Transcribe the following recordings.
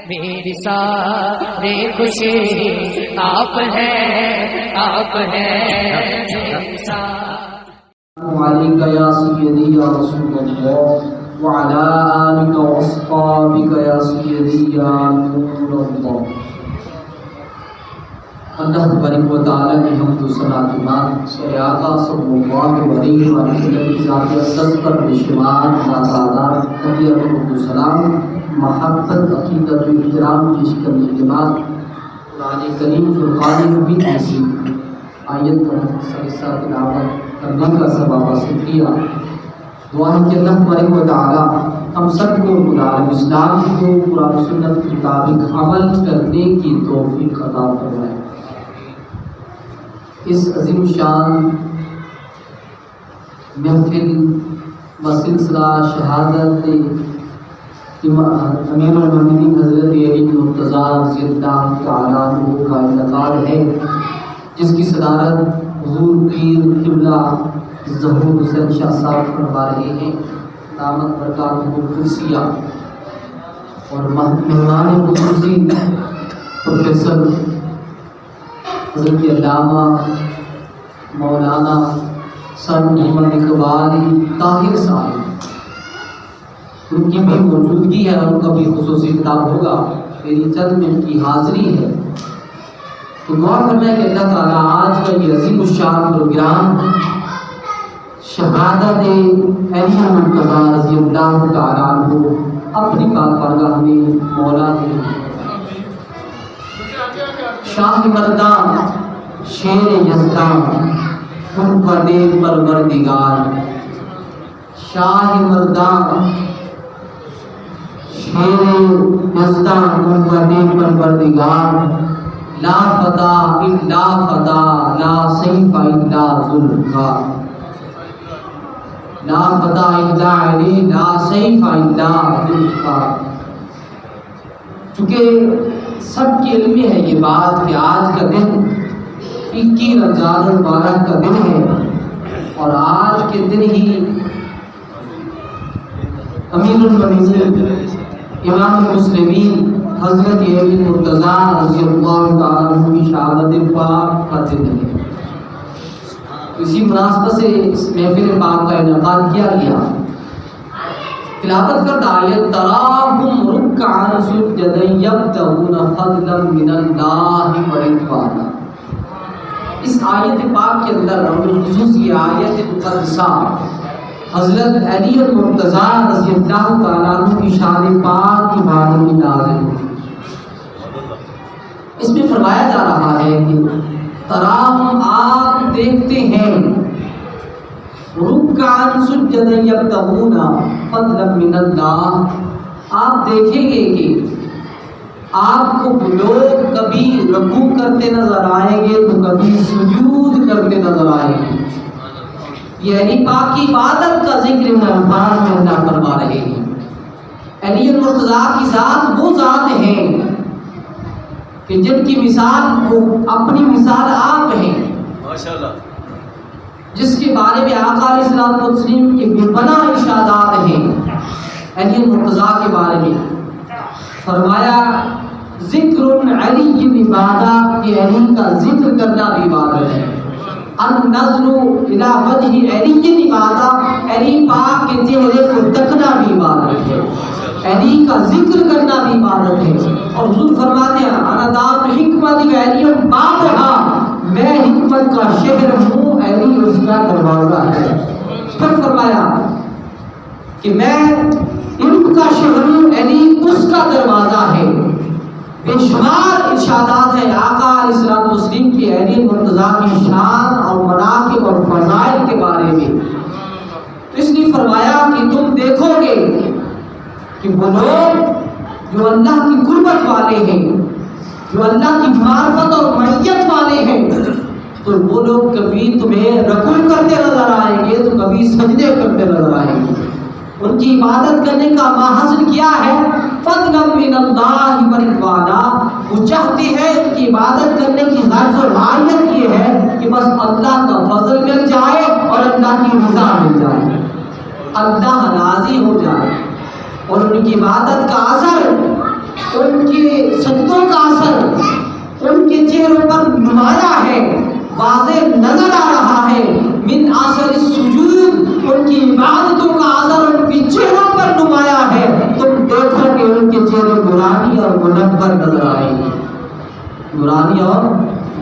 میری سارے خوشی آپ ہیں، آپ ہیں میری وعليك يا سيدي يا رسول الله وعلى آلك وأصحابك يا سيدي يا نور الله. اللہ تبارک و تعالیٰ کی حمد و ثنا کے بعد میرے آقا صلی اللہ علیہ وسلم کی ذات اقدس پر بشمار نازادات تحیت و سلام محبت عقیدت و احترام پیش کرنے کے بعد قرآن کریم فرقان حمید کی آیت پر سلسلہ تلاوت کرنے کا سبب حاصل کیا. دعا ہے کہ اللہ تبارک و تعالیٰ ہم سب کو عالم اسلام کو قرآن و سنت کے مطابق عمل کرنے کی توفیق عطا فرمائے. اس عظیم شان محفل و سلسلہ شہادت امیر المومنین حضرت علی مرتضیٰ رضی اللہ تعالیٰ عنہ کا انتقال ہے، جس کی صدارت حضور پیر قبلہ ظہور حسین شاہ صاحب فرما رہے ہیں. دامت برکاتہ القدسیہ. اور مہمان خصوصی پروفیسر حضرت علامہ مولانا سر محمد اقبال طاہر صاحب، ان کی بھی موجودگی ہے، ان کا بھی خصوصی خطاب ہوگا. میری چند منٹ کی حاضری ہے، تو دعا کرنا ہے کہ اللہ تعالیٰ آج کا یہ عظیم الشان پروگرام شہادت علی مرتضیٰ رضی اللہ تعالیٰ عنہ اپنی پاک بارگاہ میں مولا دے. شاہ مردان شیر یزدان ان پر دے پروردگار. شاہ مردان شیر یزدان ان پر دے پروردگار. لا فتح الا فتح لا سیف الا ذوالفقار. لا فتح الا علی لا سیف الا ذوالفقار. چونکہ سب کی علمی ہے یہ بات کہ آج کا دن 21 رمضان المبارک کا دن ہے، اور آج کے دن ہی امیر المومنین امام المسلمین حضرت علی مرتضیٰ رضی اللہ تعالیٰ عنہ کی شہادت پاک کا دن ہے. اسی مناسبت سے اس محفل پاک کا انعقاد کیا گیا. تلاوت کرتا آیت تراہم رکعا سجدا یبتغون فضلا من اللہ ورضوانا. اس آیت پاک کے اندر خصوص یہ آیت مقدسہ حضرت علی مرتضیٰ رضی اللہ تعالیٰ عنہ کی شان پاک کی بارے میں نازل ہوئی. اس میں فرمایا جا رہا ہے کہ تراہم آپ دیکھتے ہیں رکعا سجدا یبتغون فضلا من اللہ، آپ دیکھیں گے کہ آپ کو لوگ کبھی رکوع کرتے نظر آئیں گے تو کبھی سجود کرتے نظر آئیں گے. یعنی پاک کی عبادت کا ذکر الفاظ میں اللہ فرما رہے ہیں. علی مرتضیٰ کی ذات وہ ذات ہے کہ جن کی مثال اپنی مثال آپ ہیں، ماشاءاللہ، جس کے بارے میں آقا علیہ الصلوۃ والتسلیم کے بے پناہ ارشادات ہیں. علی مرتضیٰ کے بارے میں فرمایا ذکر علی عبادت، کہ علی کا ذکر کرنا بھی عبادت ہے. النظر الی وجہ علی عبادت، علی پاک کے چہرے کو تکنا بھی عبادت ہے. علی کا ذکر کرنا بھی عبادت ہے. اور حضور فرماتے ہیں انا دار حکمت علی بابھا، میں حکمت کا شہر ہوں، علی اس کا دروازہ ہے. پھر فرمایا کہ میں علم کا شہر ہوں، علی اس کا دروازہ ہے. بے شمار ارشادات ہیں آقا علیہ الصلوۃ والتسلیم کی علی مرتضیٰ کی شان اور مناقب اور فضائل کے بارے میں. تو اس لیے فرمایا کہ تم دیکھو گے کہ وہ لوگ جو اللہ کی قربت والے ہیں، جو اللہ کی معرفت اور معیت والے ہیں، تو وہ لوگ کبھی تمہیں رکوع کرتے نظر آئیں گے تو کبھی سجدے کرتے نظر آئیں گے. ان کی عبادت کرنے کا ماحصل کیا ہے؟ فضلا من اللہ ورضوانا. وہ چاہتے ہیں ان کی عبادت کرنے کی غرض و غایت یہ ہے کہ بس اللہ کا فضل مل جائے اور اللہ کی رضا مل جائے، اللہ راضی ہو جائے، اور ان کی عبادت کا اثر ان کی چہروں پر نمایاں ہے، واضح نظر آ رہا ہے، من اثر السجود، ان کی عبادتوں کا اثر ان کے چہروں پر نمایاں ہے، تم دیکھو کہ ان کے چہرے نورانی اور منور نظر آئیں گے، نورانی اور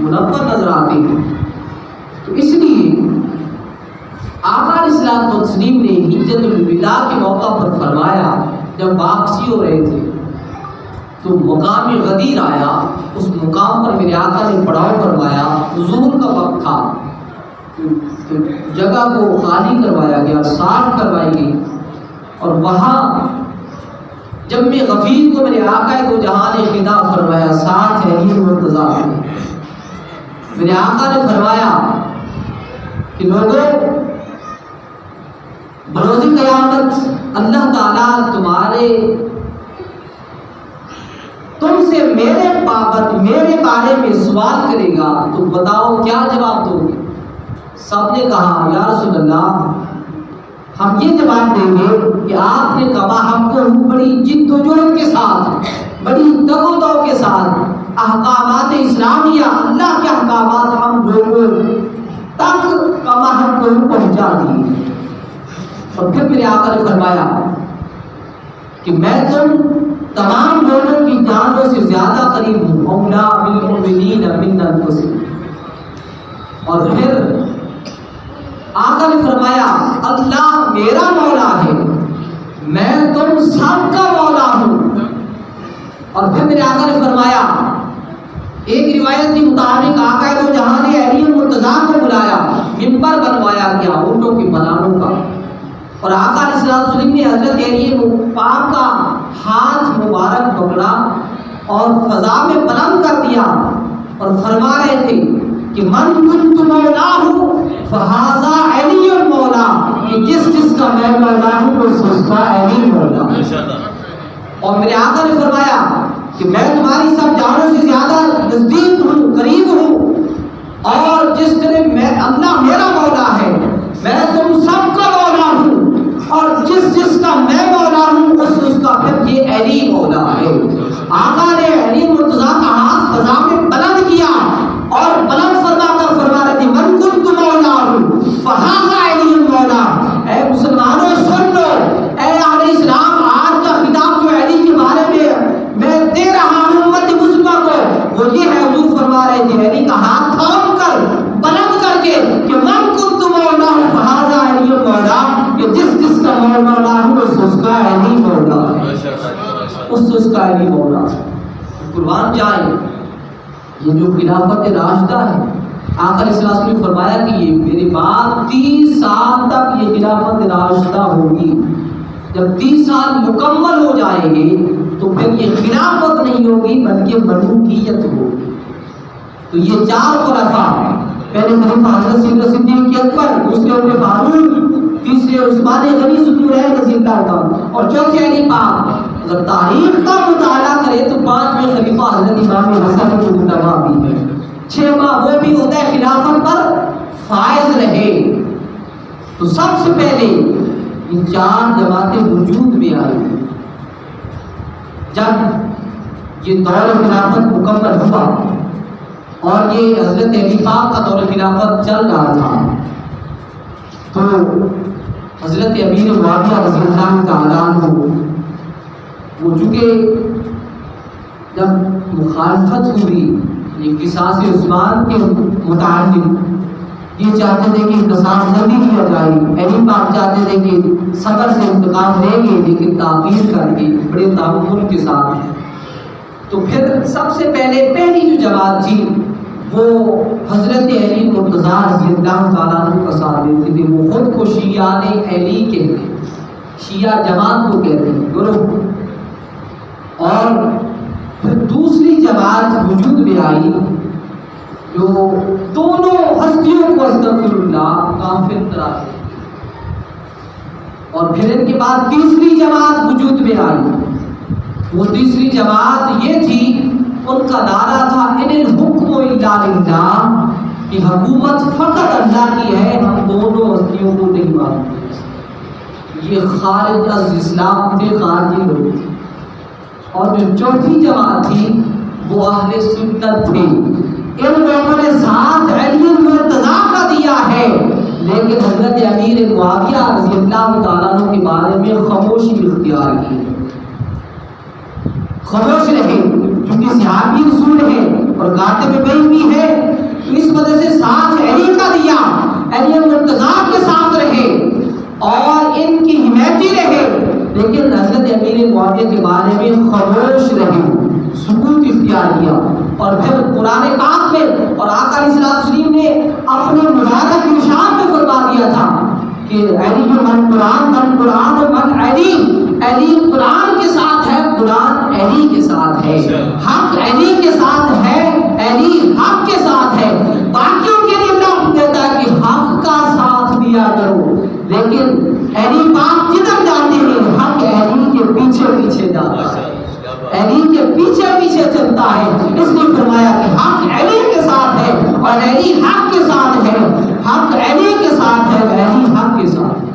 منور نظر آتے ہیں۔ تو اس لیے آقا علیہ الصلوۃ والتسلیم نے حجۃ الوداع کے موقع پر فرمایا، جب واپسی ہو رہے تھے تو مقام غدیر آیا، اس مقام پر میرے آقا نے پڑاؤ فرمایا، ظہر کا وقت تھا، تو جگہ کو خالی کروایا گیا، صاف کروائی گئی، اور وہاں جب میں غفیر کو میرے آقا دو جہاں نے خطاب فرمایا، ساتھ ہے یہ مرتضیٰ، میرے آقا نے فرمایا کہ لوگوں بروز قیامت اللہ تعالیٰ تم سے میرے بارے میں سوال کرے گا، تو بتاؤ کیا جواب دو گے؟ سب نے کہا یا رسول اللہ ہم یہ جواب دیں گے کہ آپ نے کہا ہم کو بڑی جد و جہد کے ساتھ، بڑی دگ و دو کے ساتھ احکامات اسلامیہ، اللہ کے احکامات ہم لوگوں تک کما ہم کو پہنچا دیے۔ اور پھر میرے آقا نے فرمایا کہ میں تم تمام لوگوں کی جانوں سے زیادہ قریب ہوں، اولا بالمؤمنین من انفسہم۔ اور پھر آقا نے فرمایا اللہ میرا مولا ہے، میں تم سب کا مولا ہوں۔ اور پھر میرے آقا نے فرمایا، ایک روایت کے مطابق آقا دو جہاں نے علی مرتضیٰ کو بلایا، منبر بنوایا گیا اونٹوں کی بلانوں کا، اور آقا علیہ الصلوۃ والسلام نے حضرت علی پاک کا ہاتھ مبارک پکڑا اور فضا میں بلند کر دیا اور فرما رہے تھے کہ من کنت مولاہ فہذا علی المولا، کہ جس کا میں مولا ہوں اس کا علی مولا۔ اور میرے آقا نے فرمایا کہ میں تمہاری سب جانوں سے زیادہ نزدیک ہوں، قریب ہوں، اور جس طرح میں اللہ میرا مولا ہے، میں تم سب کا مولا ہوں، اور جس کا میں مولا ہوں اس کا پھر یہ علی مولا ہے۔ آقا نے علی مرتضیٰ کا ہاتھ فضا میں بلند کیا اور بلند فرما کر فرما رہے تھے من کنت مولا فہذا علی المولا۔ اے مسلمانوں سن لو، اے اہل اسلام، آج کا خطاب جو علی کے بارے میں دے رہا ہوں امت مسلمہ کو، وہ یہ ہے، حضور فرما رہے تھے علی کا ہاتھ تھام کر بلند کر کے کہ من کنت مولا فہذا علی المولا، کہ جس کا میں مولا ہوں اس کا علی مولا ہے، اس کا علی مولا۔ قربان جائیں، یہ جو خلافت راشدہ ہے، آقا علیہ السلام نے فرمایا کہ یہ میرے بعد 30 سال تک یہ خلافت راشدہ ہوگی، جب 30 سال مکمل ہو جائیں گے تو پھر یہ خلافت نہیں ہوگی بلکہ ملوکیت ہوگی۔ تو یہ 4 خلفاء، پہلے خلیفہ حضرت صدیق اکبر، دوسرے عمر فاروق، تیسرے عثمان غنی ذوالنورین رضی اللہ عنہ، اور چوتھے علی پاک۔ اگر تاریخ کا مطالعہ کرے تو 5ویں خلیفہ حضرت امام حسن مجتبیٰ بھی ہے، 6 ماہ وہ بھی عہدہ خلافت پر فائز رہے۔ تو سب سے پہلے یہ 4 جماعتیں وجود میں آئی، جب یہ دور خلافت مکمل ہوا اور یہ حضرت علی پاک کا دور خلافت چل رہا تھا، تو حضرت امیر معاویہ رضی اللہ تعالیٰ عنہ وہ چونکہ جب مخالفت ہوئی یہ قصاص عثمان کے متعلق، یہ چاہتے تھے کہ انتصاب جلدی لیا جائے، علی پاک چاہتے تھے کہ صبر سے انتقام لیں گے لیکن تعبیر کر کے بڑے تعاون کے ساتھ۔ تو پھر سب سے پہلی جو جماعت تھی وہ حضرت علی مرتضیٰ رضی اللہ تعالیٰ عنہ کا ساتھ دیتے تھے، وہ خود کو شیعہ علی کہتے ہیں، شیعہ جماعت کو کہتے ہیں گروہ۔ اور پھر دوسری جماعت وجود میں آئی جو دونوں ہستیوں کو استغفر اللہ کافر قرار دے، اور پھر ان کے بعد تیسری جماعت وجود میں آئی۔ وہ تیسری جماعت یہ تھی، ان کا نعرہ تھا ان الحکم الا للہ، کہ حکومت فقط اللہ کی ہے، ہم دونوں ہستیوں کو نہیں مانتے۔ یہ خارج از اسلام تھے، خارجی لوگ تھے۔ اور جو چوتھی جماعت تھی وہ اہل سنت تھے، ان لوگوں نے ساتھ علی مرتضیٰ کا دیا ہے، لیکن حضرت امیر معاویہ رضی اللہ تعالیٰ عنہ کے بارے میں خاموشی اختیار کی، خاموش رہے، کیونکہ صحابی رسول ہے اور کاتب وحی بھی ہے، تو اس وجہ سے ساتھ علی کا دیا، علی مرتضیٰ کے ساتھ رہے اور ان کی حمایتی رہے، لیکن حضرت امیر معاویہ کے بارے میں خاموش رہے، سکوت اختیار کیا۔ اور پھر قرآن پاک میں اور آقا علیہ السلام نے اپنے مبارک ارشاد میں فرما دیا تھا کہ علی من قرآن من قرآن من علی، علی قرآن کے ساتھ ہے، قرآن علی کے ساتھ ہے، حق علی کے ساتھ ہے، علی حق کے ساتھ ہے۔ باقیوں کے لیے اللہ کہتا ہے کہ حق کا ساتھ دیا کرو، لیکن علی پاک جدھر جاتے ہیں حق علی کے پیچھے پیچھے جاتا ہے، علی کے پیچھے پیچھے چلتا ہے، اس نے فرمایا کہ حق علی کے ساتھ ہے اور علی حق کے ساتھ ہے، حق علی کے ساتھ ہے، علی حق کے ساتھ ہے۔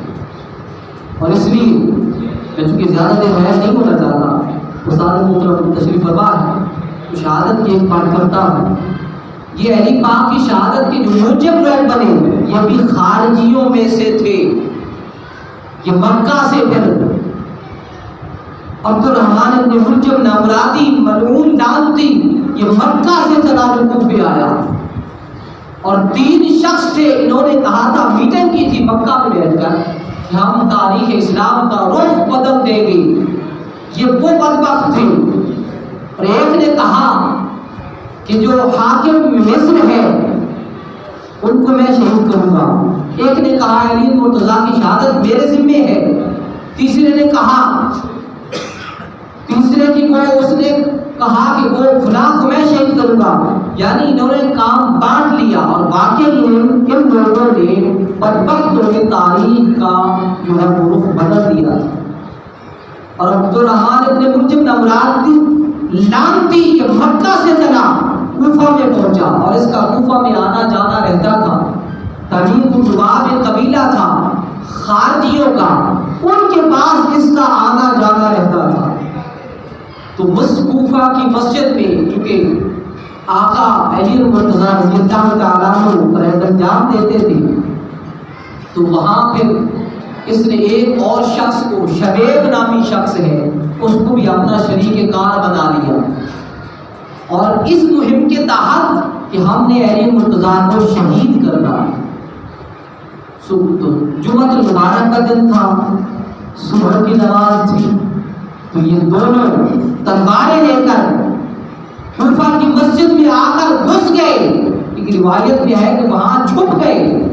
اور اس لیے میں چونکہ زیادہ دیر بحث نہیں ہونا چاہتا، استاد محترم تشریف فرما ہے تو شہادت کی ایک بات کرتا ہوں، یہ علی پاک کی شہادت کے جو موجب لوگ بنے یہ بھی خارجیوں میں سے تھے، یہ مکہ سے پھر عبد الرحمن ابن ملجم نامرادی ملعون لعنتی یہ مکہ سے چلا جو کوفے آیا، اور 3 شخص تھے، انہوں نے کہا تھا، میٹنگ کی تھی مکہ میں بیٹھ کر کہ ہم تاریخ اسلام کا رخ بدل دیں گے، یہ وہ بدبخت تھے، اور ایک نے کہا کہ جو حاکم مصر ہے ان کو میں شہید کروں گا، ایک نے کہا علی مرتضیٰ کی شہادت میرے ذمہ ہے، تیسرے نے کہا اس نے کہا کہ وہ فلاں کو میں شہید کروں گا، یعنی انہوں نے کام بانٹ لیا، اور واقعی ان لوگوں نے بدبختوں نے تاریخ کا جو ہے وہ رخ بدل دیا تھا۔ اور عبد الرحمن ابن ملجم نامرادی لعنتی یہ مکہ سے چلا کوفہ میں پہنچا، اور اس کا کوفہ میں آنا جانا رہتا تھا، تمیم بن لباب ایک قبیلہ تھا خارجیوں کا، ان کے پاس اس کا آنا جانا رہتا تھا۔ تو کوفہ کی مسجد میں چونکہ آقا علی مرتضیٰ رضی اللہ تعالیٰ عنہ پرہیز انجام دیتے تھے، تو وہاں پھر اس نے ایک اور شخص کو، شبیب نامی شخص ہے، اس کو بھی اپنا شریک کار بنا لیا، اور اس مہم کے تحت کہ ہم نے علی مرتضیٰ کو شہید کرنا۔ جمعۃ المبارک کا دن تھا، صبح کی نماز تھی، تو یہ دونوں تلواریں لے کر کوفہ کی مسجد میں آ کر گھس گئے، ایک روایت میں ہے کہ وہاں چھپ گئے،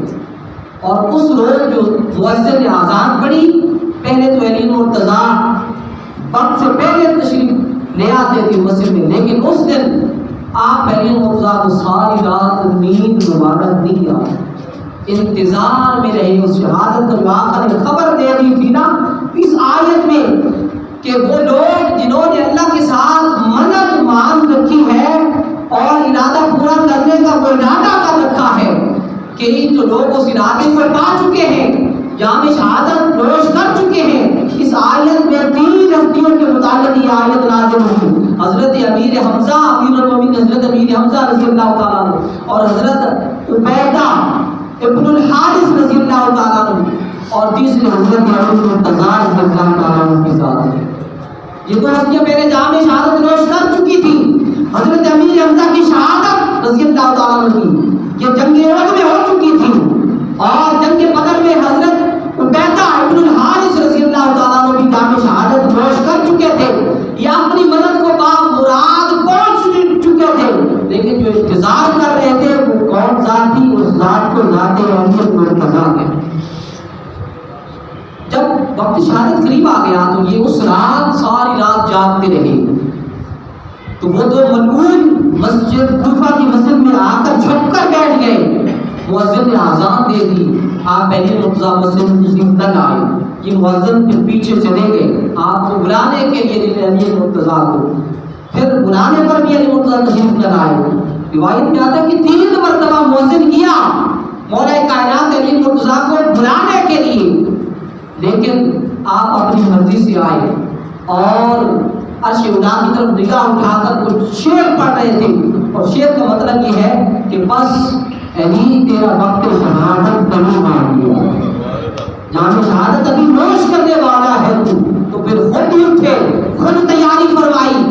اور اس روز جو مؤذن نے اذان پڑھی، پہلے تو علی مرتضیٰ وقت سے پہلے تشریف لے آتے تھے مسجد میں، لیکن اس دن آپ علی مرتضیٰ کو ساری رات نیند مبارک نہیں آئی، انتظار میں رہے اس شہادت کو، آقا نے خبر دے دی تھی نا اس آیت میں کہ وہ لوگ جنہوں نے اللہ کے ساتھ منت مان رکھی ہے اور ارادہ پورا کرنے کا وہ ارادہ کر رکھا ہے، کہ جو لوگ اس ارادے کو پا چکے ہیں، جام شہادت نوش کر چکے ہیں، اس آیت میں 3 ہستیوں کے متعلق یہ آیت نازل ہوئی، حضرت امیر حمزہ امیر المومنین حضرت امیر حمزہ رضی اللہ تعالیٰ عنہ، اور حضرت عبیدہ ابن الحارث رضی اللہ تعالیٰ عنہ، اور تیسرے حضرت علی مرتضیٰ رضی اللہ تعالیٰ عنہ کے ساتھ۔ یہ تو ہستیاں پہلے جام شہادت نوش کر چکی تھی، حضرت امیر حمزہ کی شہادت رضی اللہ تعالیٰ عنہ کی یہ جنگ احد میں ہو چکی تھی، اور جنگ بدر میں حضرت عبیدہ ابن الحارث رضی اللہ تعالیٰ عنہ بھی جام شہادت نوش کر چکے تھے، یا اپنی مدد کو با مراد پہنچ چکے تھے، لیکن جو انتظار کر رہے تھے وہ کون ذات تھی؟ اس ذات کو ذات علی مرتضیٰ کہتے ہیں۔ جب وقت شہادت قریب آ گیا تو یہ اس رات ساری رات جاگتے رہے، تو وہ دو ملعون مسجد کوفہ کی مسجد میں آ کر چھپ کر بیٹھ گئے، مؤذن نے اذان دے دی، آپ علی مرتضیٰ مسجد میں تشریف نہ لائے، یہ مؤذن پھر پیچھے چلے گئے آپ کو بلانے کے لیے علی مرتضیٰ کو، پھر بلانے پر بھی علی مرتضیٰ تشریف نہ لائے۔ روایت میں آتا ہے کہ 3 مرتبہ مؤذن کیا مولا کائنات علی مرتضیٰ کو بلانے کے لیے، لیکن آپ اپنی مرضی سے آئے اور عرش اولا کی طرف نگاہ اٹھا کر کچھ شعر پڑھ رہے تھے، اور شعر کا مطلب یہ ہے کہ بس علی تیرا وقت شہادت کبھی مان لیا، جام شہادت ابھی نوش کرنے والا ہے تو پھر خود ہی اٹھے، خود تیاری فرمائی،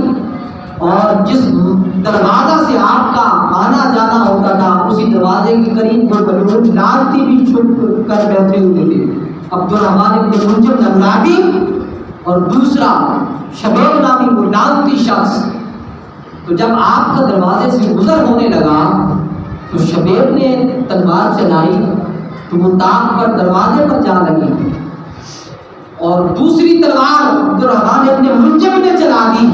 اور جس دروازہ سے آپ کا آنا جانا ہوتا تھا اسی دروازے کے قریب وہ بلون لالتی بھی چھپ کر بیٹھے ہوئے تھے، عبدالرحمن بن ملجم نمرادی اور دوسرا شبیب نامی وہ لالتی شخص۔ تو جب آپ کا دروازے سے گزر ہونے لگا تو شبیب نے تلوار چلائی تو وہ تاق پر دروازے پر جا لگی، اور دوسری تلوار عبدالرحمن بن ملجم نے چلا دی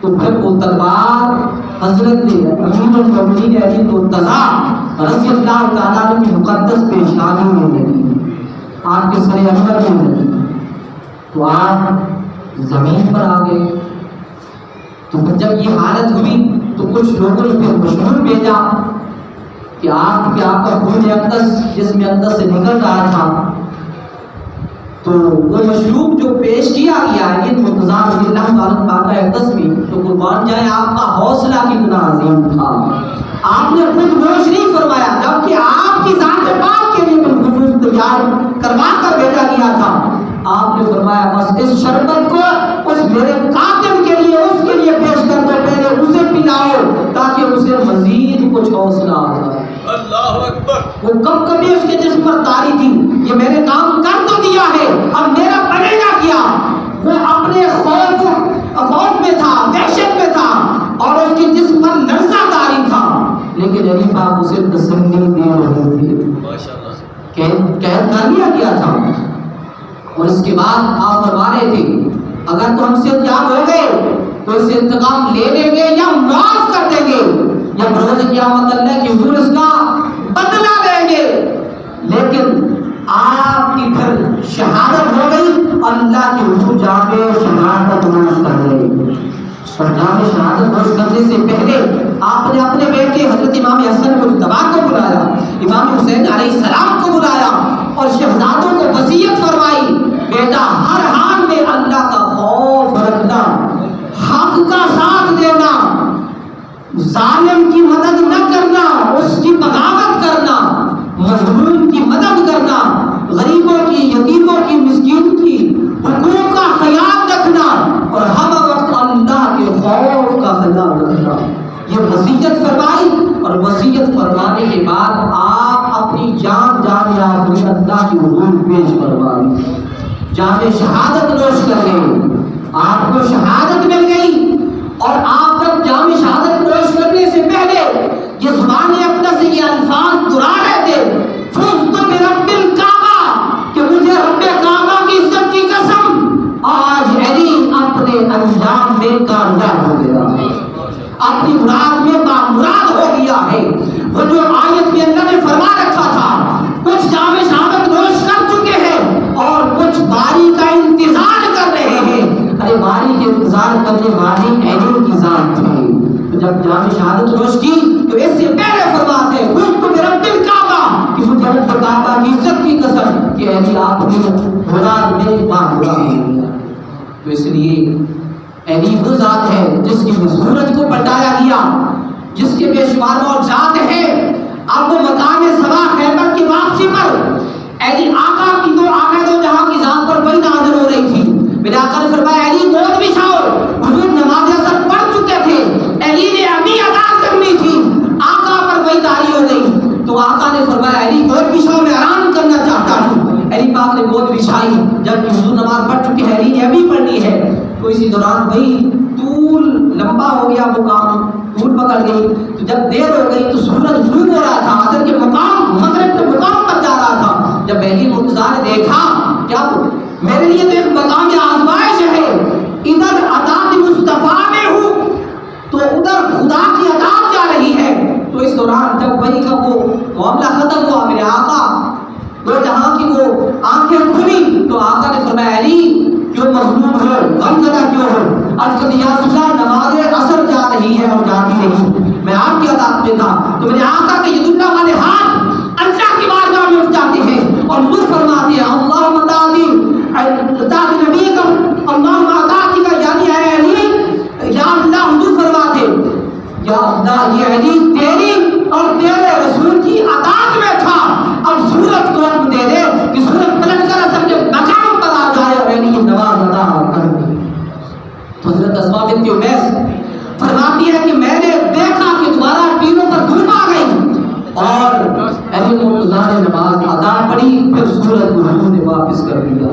تو پھر وہ تلوار حضرت امیر المومنین علی مرتضیٰ رضی اللہ تعالیٰ عنہ کی مقدس پیشانی میں لگی، آپ کے سر انور میں لگی، تو آپ زمین پر آ گئے۔ تو جب یہ حالت ہوئی تو کچھ لوگوں نے پھر مشہور بھیجا کہ آپ کے آپ کا خون اقدس جسم اقدس سے نکل رہا تھا، تو وہ مشروب جو پیش کیا گیا ہے یہ مرتضیٰ رضی اللہ تعالیٰ پاک اقدس میں، تو قربان جائے آپ کا حوصلہ کتنا عظیم تھا، آپ نے خود نوش نہیں فرمایا جبکہ آپ کی ذات پاک کے لیے خصوص تیار کروا کر بھیجا گیا تھا، آپ نے فرمایا بس اس شربت کو اس میرے قاتل کے لیے اس کے لیے پیش کر دو، پہلے اسے پلاؤ تاکہ اسے مزید کچھ حوصلہ آ جائے۔ اللہ اکبر۔ وہ کب کبھی اس کے جسم پر تاری تھی، یہ میں نے کام کر تو دیا ہے اب میرا بنے گا کیا، وہ اپنے خوف میں تھا، دہشت میں تھا، اور اس کے جسم پر لرزہ تاری تھا، لیکن علی پاک اسے تسلی دے رہے تھے، ماشاءاللہ قید کر لیا گیا تھا، اور اس کے بعد آپ فرما رہے تھے اگر تو ہم سے انتقام ہو گئے تو اس سے انتقام لے لیں گے یا معاف کر دیں گے یا بروز قیامت اللہ کی حضور اس کا بدلہ لیں گے، لیکن آپ کی پھر شہادت ہو گئی، اللہ کی حضور جا کے شہادت نوش کر گئے، اور جام شہادت نوش کرنے سے پہلے آپ نے اپنے بیٹے حضرت امام حسن مجتبیٰ کو بلایا، امام حسین علیہ السلام کو بلایا اور شہزادوں کو وصیت فرمائی بیٹا ہر حال میں اللہ کا خوف رکھنا، حق کا ساتھ دینا، ظالم کی مدد نہ کرنا، اس کی بغاوت کرنا، مظلوم کی مدد کرنا، غریبوں کی، یتیموں کی، مسکین کی حقوق کا خیال رکھنا، اور ہر وقت اللہ کے خوف کا خیال رکھنا، یہ وصیت فرمائی، اور وصیت فرمانے کے بعد آپ اپنی جان آخری اللہ کی حضور پیش فرمائی، جام شہادت نوش کر گئے، آپ کو شہادت مل گئی، اور آپ جب جام شہادت نوش کرنے سے پہلے یہ زبان اقدس سے یہ الفاظ دہرا رہے تھے فزت برب الکعبہ، کہ مجھے رب کعبہ کی عزت کی قسم آج علی اپنے انجام میں کامیاب ہو گیا ہے، اپنی مراد میں بامراد ہو گیا ہے، وہ جو آیت میں اللہ نے فرما رکھا تھا کچھ جام شہادت نوش کر چکے ہیں اور کچھ باری کا انتظار کر رہے ہیں، ارے باری کے انتظار کرنے والی علی کی ذات تھی، تو جب جام شہادت نوش کی تو اس سے پہلے فرماتے ہیں خود کو رب الکعبہ، کہ مجھے رب کعبہ کی عزت کی قسم کہ علی آپ نے مراد میں بامراد ہو گیا، تو اس لیے علی وہ ذات ہے جس کی سورج کو پلٹایا گیا، جس کے بے شمار معجزات ہیں، اب وہ مقام سبا خیبر کی واپسی پر علی آقا کی آقا دو جہاں کی ذات پر وہی نازل ہو رہی تھی، میرے آقا نے فرمایا علی گود بچھاؤ، حضور نماز اثر پڑھ چکے تھے، علی نے ابھی ادا کرنی تھی، آقا پر وہی طاری ہو گئی، تو آقا نے فرمایا علی گود بچھاؤ میں آرام کرنا چاہتا ہوں، علی پاک نے گود بچھائی، جب حضور نماز پڑھ چکے ہیں علی نے ابھی پڑھنی ہے، تو اسی دوران وہی طول لمبا ہو گیا، وہ کام طول پکڑ گئی، تو جب دیر ہو گئی تو سورج غروب ہو رہا تھا، عصر کے مقام مغرب کے مقام پر جا رہا تھا، جب علی مرتضیٰ نے دیکھا کیا میرے لیے تو ایک مقام آزمائش ہے، ادھر عطاء مصطفیٰ میں ہوں تو ادھر خدا کی عطاء جا رہی ہے، تو اس دوران جب وہی کا وہ معاملہ ختم ہوا، میرے آقا وہ جہاں کی وہ آنکھیں کھلی تو آقا نے فرمایا علی کیوں مغلوب ہو، غم زدہ کیوں ہو، عرض کر یا رسول اللہ نماز اثر جا رہی ہے اور جاتی نہیں، میں آپ کی عطاء میں تھا، تو میرے آقا کے ید اللہ والے ہاتھ اللہ کی بارگاہ میں اٹھ جاتے ہیں اور حضور فرماتے ہیں اللہم تعالی نبی کا اللہم تعالی کا، یعنی اے علی یا اللہ، حضور فرماتے یا اللہ یہ علی تیری اور تیرے رسول کی عطاعت میں تھا، اب صورت کو ہم دے دے کہ صورت پلٹ کر سب کے مقام پر آ جائے اور علی نواز عطا کر دے۔ تو حضرت اسماء بنت امیس فرماتی ہے کہ میں نے دیکھا کہ تمہارا تینوں پر دھوپ آ گئی اور علی مرتضیٰ نے نماز ادا پڑھی، پھر سورت کو حضور نے واپس کر دیا۔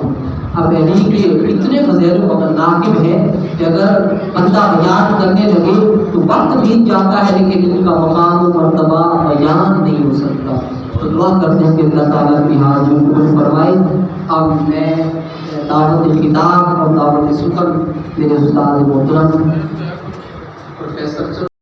اب علی کے اتنے فضیل و مناقب ہیں کہ اگر بندہ بیان کرنے لگے تو وقت بیت جاتا ہے لیکن ان کا مقام و مرتبہ بیان نہیں ہو سکتا۔ تو دعا کرتے ہیں کہ اللہ تعالیٰ کی حاضری قبول فرمائے۔ اب میں دعوت خطاب اور دعوت سکن میرے استاد محترم پروفیسر